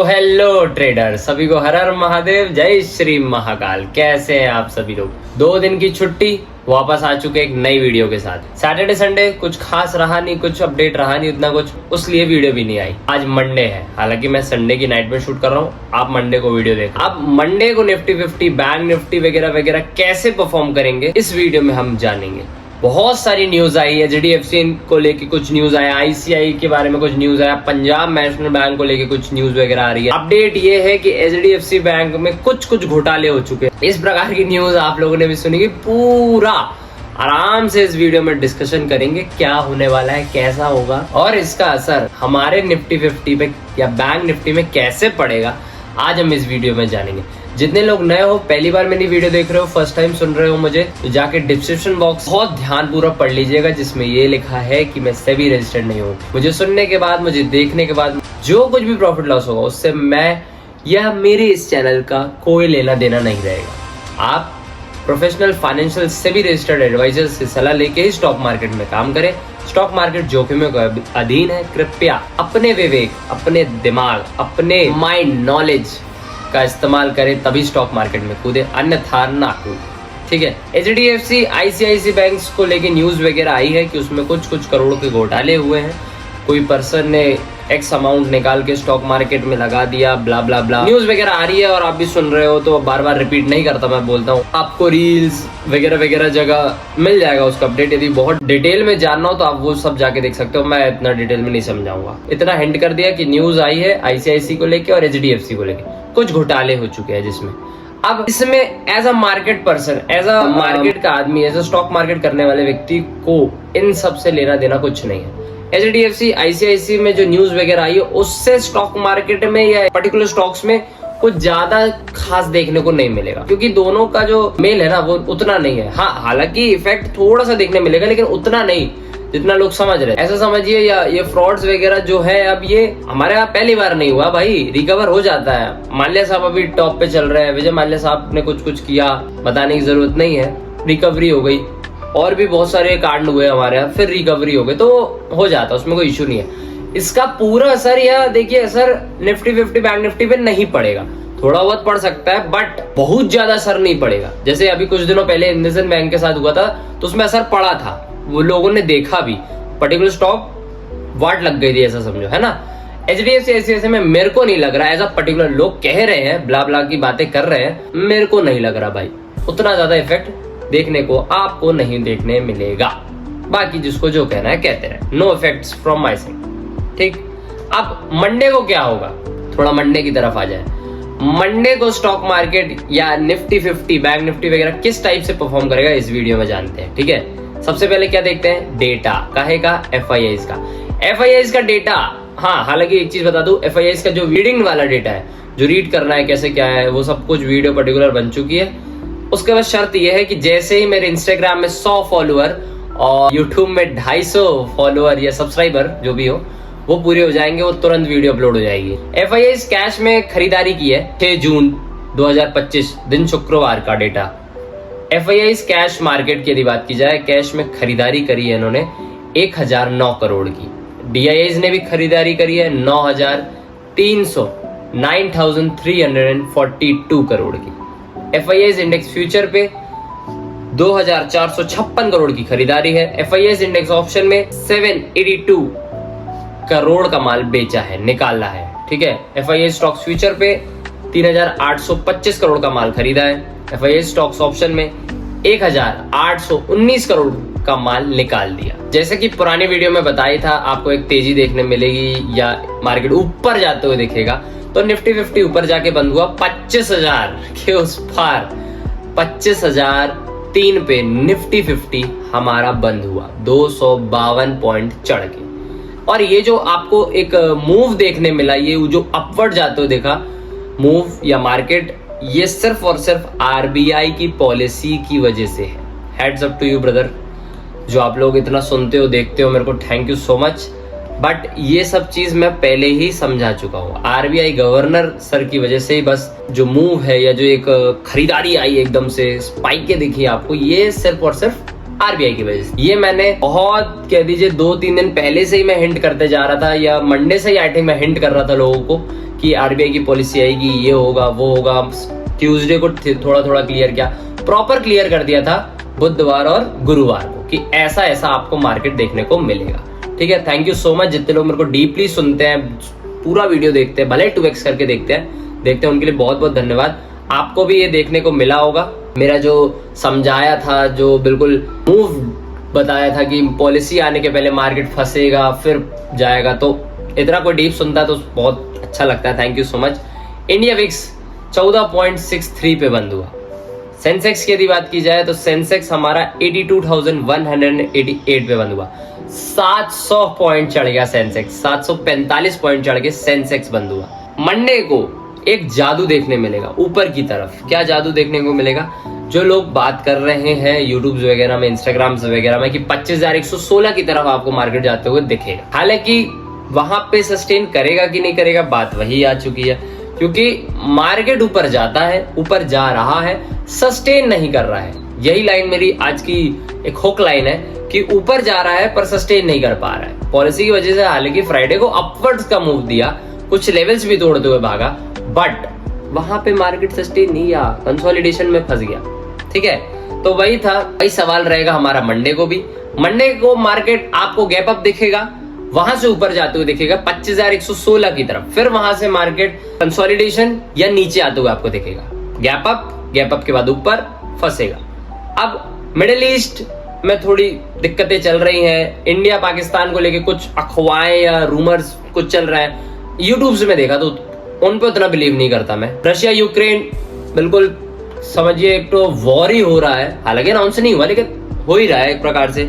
तो hello trader, सभी को हर हर महादेव, जय श्री महाकाल। कैसे हैं आप सभी लोग? 2 दिन की छुट्टी, वापस आ चुके एक नई वीडियो के साथ। सैटरडे संडे कुछ खास रहा नहीं, कुछ अपडेट रहा नहीं उतना कुछ, उसलिए वीडियो भी नहीं आई। आज मंडे है, हालांकि मैं संडे की नाइट में शूट कर रहा हूँ, आप मंडे को वीडियो देख। अब मंडे को निफ्टी 50, बैंक निफ्टी वगैरह वगैरह कैसे परफॉर्म करेंगे इस वीडियो में हम जानेंगे। बहुत सारी न्यूज आई है, एचडीएफसी को लेके कुछ न्यूज आया, आईसीआई के बारे में कुछ न्यूज आया, पंजाब नेशनल बैंक को लेके कुछ न्यूज वगैरह आ रही है। अपडेट ये है कि एचडीएफसी बैंक में कुछ घोटाले हो चुके हैं। इस प्रकार की न्यूज आप लोगों ने भी सुनी, पूरा आराम से इस वीडियो में डिस्कशन करेंगे क्या होने वाला है, कैसा होगा और इसका असर हमारे निफ्टी 50 पे या बैंक निफ्टी में कैसे पड़ेगा, आज हम इस वीडियो में जानेंगे। जितने लोग नए हो, पहली बार मेरी वीडियो देख रहे हो, फर्स्ट टाइम सुन रहे हो मुझे, तो जाके डिस्क्रिप्शन बॉक्स बहुत ध्यानपूर्वक पढ़ लीजिएगा, जिसमें ये लिखा है कि मैं सेबी रजिस्टर्ड नहीं हूँ। मुझे सुनने के बाद, मुझे देखने के बाद जो कुछ भी प्रॉफिट लॉस होगा उससे मैं या मेरे इस चैनल का कोई लेना देना नहीं रहेगा। आप professional financial SEBI registered adviser से सलाह लेके ही स्टॉक मार्केट में काम करें। स्टॉक मार्केट जोखिमों का अधीन है। कृपया अपने विवेक, अपने दिमाग, अपने माइंड नॉलेज का इस्तेमाल करें, तभी स्टॉक मार्केट में कूदे, अन्यथा ना कूद। ठीक है। एचडीएफसी आईसीआईसी बैंक्स को लेके न्यूज वगैरह आई है कि उसमें कुछ करोड़ के घोटाले हुए हैं। कोई पर्सन ने एक्स अमाउंट निकाल के स्टॉक मार्केट में लगा दिया, ब्ला ब्ला ब्ला न्यूज वगैरह आ रही है और आप भी सुन रहे हो, तो बार बार रिपीट नहीं करता, मैं बोलता हूँ आपको रील्स वगैरह वगैरह जगह मिल जाएगा उसका अपडेट। यदि बहुत डिटेल में जानना हो तो आप वो सब जाके देख सकते हो, मैं इतना डिटेल में नहीं समझाऊंगा। इतना हिंट कर दिया कि न्यूज आई है आईसीआईसी को लेके और एचडीएफसी को लेके कुछ घोटाले हो चुके हैं, जिसमें अब इसमें as a market person, as a market का आदमी, एज अ स्टॉक मार्केट करने वाले व्यक्ति को इन सब से लेना देना कुछ नहीं है। एचडीएफसी आईसीआईसी में जो न्यूज वगैरह आई है उससे स्टॉक मार्केट में या पर्टिकुलर स्टॉक्स में कुछ ज्यादा खास देखने को नहीं मिलेगा, क्योंकि दोनों का जो मेल है ना वो उतना नहीं है। हाँ, हालांकि इफेक्ट थोड़ा सा देखने मिलेगा, लेकिन उतना नहीं जितना लोग समझ रहे हैं। ऐसा समझिए या ये फ्रॉड्स वगैरह जो है, अब ये हमारे यहाँ पहली बार नहीं हुआ भाई, रिकवर हो जाता है। माल्या साहब अभी टॉप पे चल रहे हैं, विजय माल्या साहब ने कुछ किया, बताने की जरूरत नहीं है, रिकवरी हो गई। और भी बहुत सारे कांड हुए हमारे यहाँ, फिर रिकवरी हो गई, तो हो जाता, उसमें कोई इशू नहीं है। इसका पूरा असर या देखिए असर निफ्टी 50 बैंक निफ्टी पे नहीं पड़ेगा, थोड़ा बहुत पड़ सकता है, बट बहुत ज्यादा असर नहीं पड़ेगा। जैसे अभी कुछ दिनों पहले इंडियन बैंक के साथ हुआ था, तो उसमें असर पड़ा था, वो लोगों ने देखा भी, पर्टिकुलर स्टॉक वाट लग गई थी, ऐसा समझो, है ना। एचडीएफसी ऐसे में मेरे को नहीं लग रहा, एज अ पर्टिकुलर लोग कह रहे हैं, ब्ला ब्ला की बातें कर रहे हैं, मेरे को नहीं लग रहा भाई उतना ज्यादा इफेक्ट देखने को आपको नहीं देखने मिलेगा। बाकी जिसको जो कहना है कहते रहे, no effects from my side. ठीक। अब मंडे को क्या होगा, थोड़ा मंडे की तरफ आ जाए। मंडे को स्टॉक मार्केट या निफ्टी 50 बैंक निफ्टी वगैरह किस टाइप से परफॉर्म करेगा इस वीडियो में जानते हैं। ठीक है। सबसे पहले क्या देखते हैं, डेटा काहे का, एफआईआईज का। एफआईआईज का डेटा, हाँ, हालांकि एक चीज बता दूं, एफआईआईज का जो रीडिंग वाला डेटा है, जो रीड करना है कैसे क्या है, वो सब कुछ वीडियो पर्टिकुलर बन चुकी है। उसके बाद शर्त यह है कि जैसे ही मेरे इंस्टाग्राम में 100 फॉलोअर और यूट्यूब में 250 फॉलोअर या सब्सक्राइबर जो भी हो वो पूरे हो जाएंगे, वो तुरंत वीडियो अपलोड हो जाएगी। एफआईआईज कैश में खरीदारी की है 6 जून 2025 दिन शुक्रवार का डेटा। एफआईआईज कैश मार्केट की यदि बात की जाए, कैश में खरीदारी करी है इन्होंने 1009 करोड़ की। डीआईआईज ने भी खरीदारी करी है 9,342 करोड़ की। एफआईआईज इंडेक्स फ्यूचर पे 2,456 करोड़ की खरीदारी है। एफआईआईज इंडेक्स ऑप्शन में 782 करोड़ का माल बेचा है, निकाला है। ठीक है। एफआईआईज स्टॉक्स फ्यूचर पे 3,825 करोड़ का माल खरीदा है। एफआईआईज स्टॉक्स ऑप्शन में 1,819 करोड़ का माल निकाल दिया। जैसे कि पुरानी वीडियो में बताया था, आपको एक तेजी देखने मिलेगी या मार्केट ऊपर जाते हुए दिखेगा, तो निफ्टी 50 ऊपर जाके बंद हुआ 25,000 के उस पार, 25,003 पे निफ्टी 50 हमारा बंद हुआ, 252 पॉइंट चढ़ के। और ये जो आपको एक मूव देखने मिला, ये जो अपवर्ड जाते हुए देखा मूव या मार्केट, ये सिर्फ और सिर्फ आरबीआई की पॉलिसी की वजह से है। Heads up to you brother, जो आप लोग इतना सुनते हो देखते हो, मेरे को thank you so much. But ये सब चीज मैं पहले ही समझा चुका हूँ, आरबीआई गवर्नर सर की वजह से ही बस जो मूव है या जो एक खरीदारी आई एकदम से स्पाइक के दिखी आपको, ये सिर्फ और सिर्फ आरबीआई की वजह से। ये मैंने बहुत कह दीजिए 2-3 दिन पहले से ही मैं हिंट करते जा रहा था, या मंडे से ही आई थिंक मैं हिंट कर रहा था लोगों को कि आरबीआई की पॉलिसी आएगी, ये होगा वो होगा। ट्यूसडे को थोड़ा थोड़ा क्लियर किया, प्रॉपर क्लियर कर दिया था बुधवार और गुरुवार को कि ऐसा ऐसा आपको मार्केट देखने को मिलेगा। ठीक है, थैंक यू सो मच जितने लोग मेरे को डीपली सुनते हैं, पूरा वीडियो देखते हैं, भले 2x करके देखते हैं, उनके लिए बहुत बहुत धन्यवाद। आपको भी ये देखने को मिला होगा, मेरा जो समझाया था, जो बिल्कुल मूव बताया था कि पॉलिसी आने के पहले मार्केट फंसेगा फिर जाएगा, तो इतना कोई डीप सुनता तो बहुत अच्छा लगता है। Thank you so much. India VIX 14.63 पे बंद हुआ। सेंसेक्स की यदि बात की जाए तो सेंसेक्स हमारा 82,188 पे बंद हुआ। 700 पॉइंट चढ़ गया सेंसेक्स, 745 पॉइंट चढ़ के सेंसेक्स बंद हुआ। मंडे को एक जादू देखने मिलेगा ऊपर की तरफ। क्या जादू देखने को मिलेगा? जो लोग बात कर रहे हैं यूट्यूब वगैरह में, इंस्टाग्राम वगैरह में कि 25,116 की तरफ आपको मार्केट जाते हुए दिखेगा। हालांकि वहां पे सस्टेन करेगा कि नहीं करेगा, बात वही आ चुकी है, क्योंकि मार्केट ऊपर जाता है, ऊपर जा रहा है, सस्टेन नहीं कर रहा है। यही लाइन मेरी आज की एक हुक लाइन है कि ऊपर जा रहा है पर सस्टेन नहीं कर पा रहा है पॉलिसी की वजह से। हालांकि फ्राइडे को अपवर्ड्स का मूव दिया, कुछ लेवल्स भी तोड़ते हुए भागा, बट वहां पे मार्केट सस्टेन नहीं या कंसोलिडेशन में फंस गया। ठीक है, तो वही था, वही सवाल रहेगा हमारा मंडे को भी। मंडे को मार्केट आपको गैप अप दिखेगा, वहां से ऊपर जाते हुए दिखेगा 25,116 की तरफ, फिर वहां से मार्केट कंसोलिडेशन या नीचे आते हुए आपको दिखेगा। गैप अप के बाद ऊपर फंसेगा। अब मिडिल ईस्ट में थोड़ी दिक्कतें चल रही हैं, इंडिया पाकिस्तान को लेके कुछ अफवाहें या रूमर्स कुछ चल रहा है। यूट्यूब से मैं देखा तो उन पे उतना बिलीव नहीं करता मैं। रशिया यूक्रेन बिल्कुल समझिए एक तो वॉर ही हो रहा है, हालांकि अनाउंस नहीं हुआ लेकिन हो ही रहा है एक प्रकार से।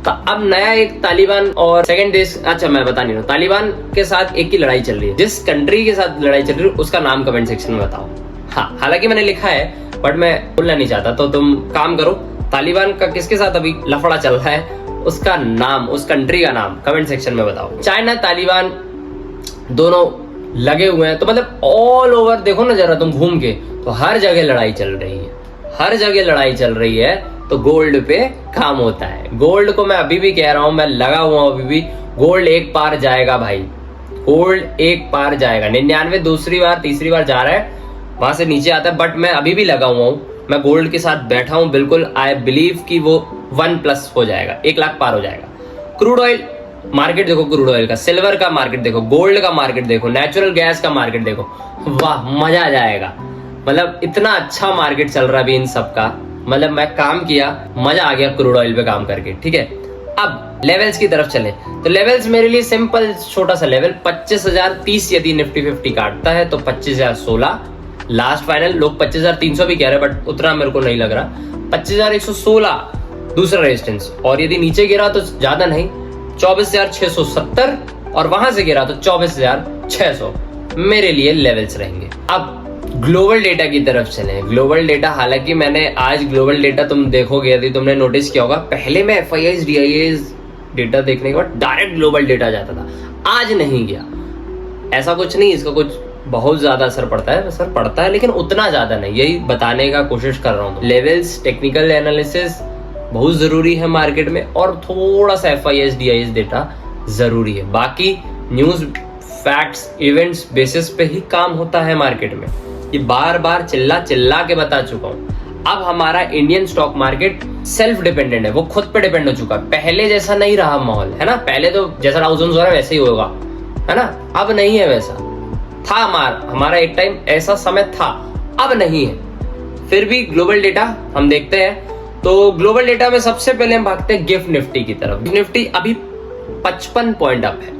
अब नया एक तालिबान और सेकंड देश, अच्छा मैं बता नहीं रहा, तालिबान के साथ एक की लड़ाई चल रही है। जिस कंट्री के साथ लड़ाई चल रही है उसका नाम कमेंट सेक्शन में बताओ। हाँ, हालांकि मैंने लिखा है बट मैं बोलना नहीं चाहता, तो तुम काम करो, तालिबान का किसके साथ अभी लफड़ा चल रहा है उसका नाम, उस कंट्री का नाम कमेंट सेक्शन में बताओ। चाइना तालिबान दोनों लगे हुए हैं, तो मतलब ऑल ओवर देखो ना जरा तुम घूम के, तो हर जगह लड़ाई चल रही है, हर जगह लड़ाई चल रही है। तो गोल्ड पे काम होता है। गोल्ड को मैं अभी भी कह रहा हूं, मैं लगा हुआ हूं अभी भी, गोल्ड एक पार जाएगा भाई, गोल्ड एक पार जाएगा। 99 दूसरी बार तीसरी बार जा रहा है, वहां से नीचे आता है, बट मैं अभी भी लगा हुआ हूं, मैं गोल्ड के साथ बैठा हूं बिल्कुल। आई बिलीव कि वो 1+ हो जाएगा, 1 लाख पार हो जाएगा। क्रूड ऑयल मार्केट देखो, क्रूड ऑयल का, सिल्वर का मार्केट देखो, गोल्ड का मार्केट देखो, नेचुरल गैस का मार्केट देखो, वाह मजा आ जाएगा। मतलब इतना अच्छा मार्केट चल रहा है अभी इन सब का, मतलब मैं काम किया, मजा आ गया क्रूड ऑयल पे काम करके। ठीक है, अब लेवल्स की तरफ चले तो लेवल्स मेरे लिए सिंपल छोटा सा लेवल 25,030 यदि निफ्टी 50 काटता है तो 25,016 लास्ट फाइनल। लोग 25,300 भी कह रहे हैं बट उतना मेरे को नहीं लग रहा। 25,116 दूसरा रेजिस्टेंस, और यदि नीचे गिरा तो ज्यादा नहीं 24,670, और वहां से गिरा तो 24,600 मेरे लिए लेवल्स रहेंगे। अब ग्लोबल डेटा की तरफ चले। ग्लोबल डेटा, हालांकि मैंने आज ग्लोबल डेटा तुम देखोगे यदि तुमने नोटिस किया होगा, पहले मैं FIIs DIIs डेटा देखने के बाद डायरेक्ट ग्लोबल डेटा जाता था, आज नहीं गया। ऐसा कुछ नहीं, इसका कुछ बहुत ज्यादा असर पड़ता है लेकिन उतना ज्यादा नहीं, यही बताने का कोशिश कर रहा हूँ। लेवल्स, टेक्निकल एनालिसिस बहुत जरूरी है मार्केट में, और थोड़ा सा FIIs DIIs डेटा जरूरी है। बाकी न्यूज, फैक्ट्स, इवेंट्स बेसिस पे ही काम होता है मार्केट में। ये बार बार चिल्ला के बता चुका हूं। अब हमारा Indian stock market self dependent है, वो खुद पे डिपेंड हो चुका है। पहले जैसा नहीं रहा माहौल, है ना। पहले तो जैसा राउजन हो रहा है वैसे ही होगा, है ना। अब नहीं है वैसा, था हमारा एक टाइम ऐसा समय था, अब नहीं है। फिर भी ग्लोबल डेटा हम देखते हैं, तो ग्लोबल डेटा में सबसे पहले हम भागते हैं गिफ्ट निफ्टी की तरफ। गिफ्ट निफ्टी अभी 55 पॉइंट अप है,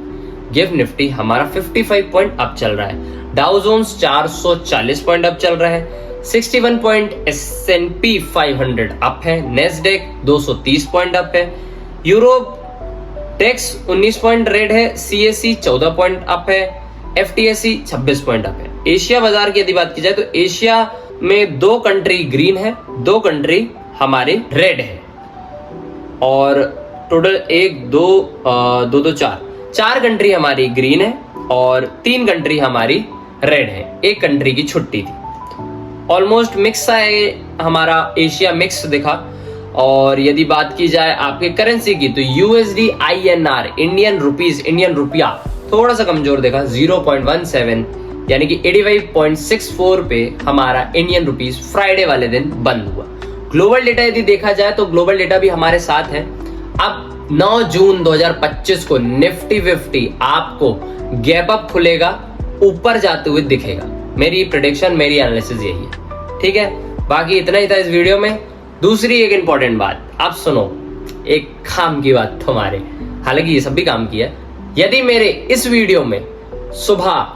गिफ्ट निफ्टी हमारा 55 पॉइंट अप चल रहा है। डाउ जोन्स 440 पॉइंट अप चल रहा है, 61 पॉइंट S&P 500 अप है, नेस्डेक 230 पॉइंट अप है, यूरोप टेक्स 19 पॉइंट रेड है, CAC 14 पॉइंट अप है, FTSE 26 पॉइंट अप है। एशिया बाजार की यदि बात की जाए तो एशिया में 2 कंट्री ग्रीन है, 2 कंट्री हमारे रेड है, और टोटल 1 2 4 कंट्री हमारी ग्रीन है और 3 कंट्री हमारी रेड है। एक कंट्री की छुट्टी थी। ऑलमोस्ट मिक्स है हमारा, एशिया मिक्स दिखा, और यदि बात की जाए आपके करेंसी की तो USD INR Indian rupees Indian रुपया थोड़ा सा कमजोर देखा 0.17 यानी कि 85.64 पे हमारा इंडियन रुपीस फ्राइडे वाले दिन बंद हुआ। ग्लोबल डेटा यदि देखा जाए तो ग्लोबल डेटा भी हमारे साथ है। अब 9 जून 2025 को निफ्टी 50 आपको गैप अप खुलेगा, ऊपर जाते हुए दिखेगा। मेरी प्रेडिक्शन, मेरी एनालिसिस यही है, ठीक है। बाकी इतना ही था इस वीडियो में। दूसरी एक इंपॉर्टेंट बात, आप सुनो, एक काम की बात तुम्हारे, हालांकि ये सब भी काम किया। यदि मेरे इस वीडियो में सुबह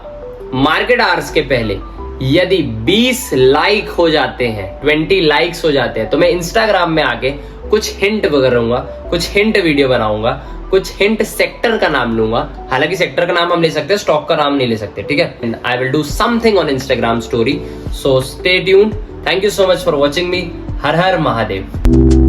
मार्केट आवर्स के पहले यदि 20 लाइक हो जाते हैं, 20 लाइक्स हो जाते हैं, तो मैं इंस्टाग्राम में आके कुछ हिंट करूंगा, कुछ हिंट वीडियो बनाऊंगा, कुछ हिंट सेक्टर का नाम लूंगा। हालांकि सेक्टर का नाम हम ले सकते हैं, स्टॉक का नाम नहीं ले सकते, ठीक है। I will do something on Instagram story, so stay tuned. Thank you so much for watching me. Her her Mahadev.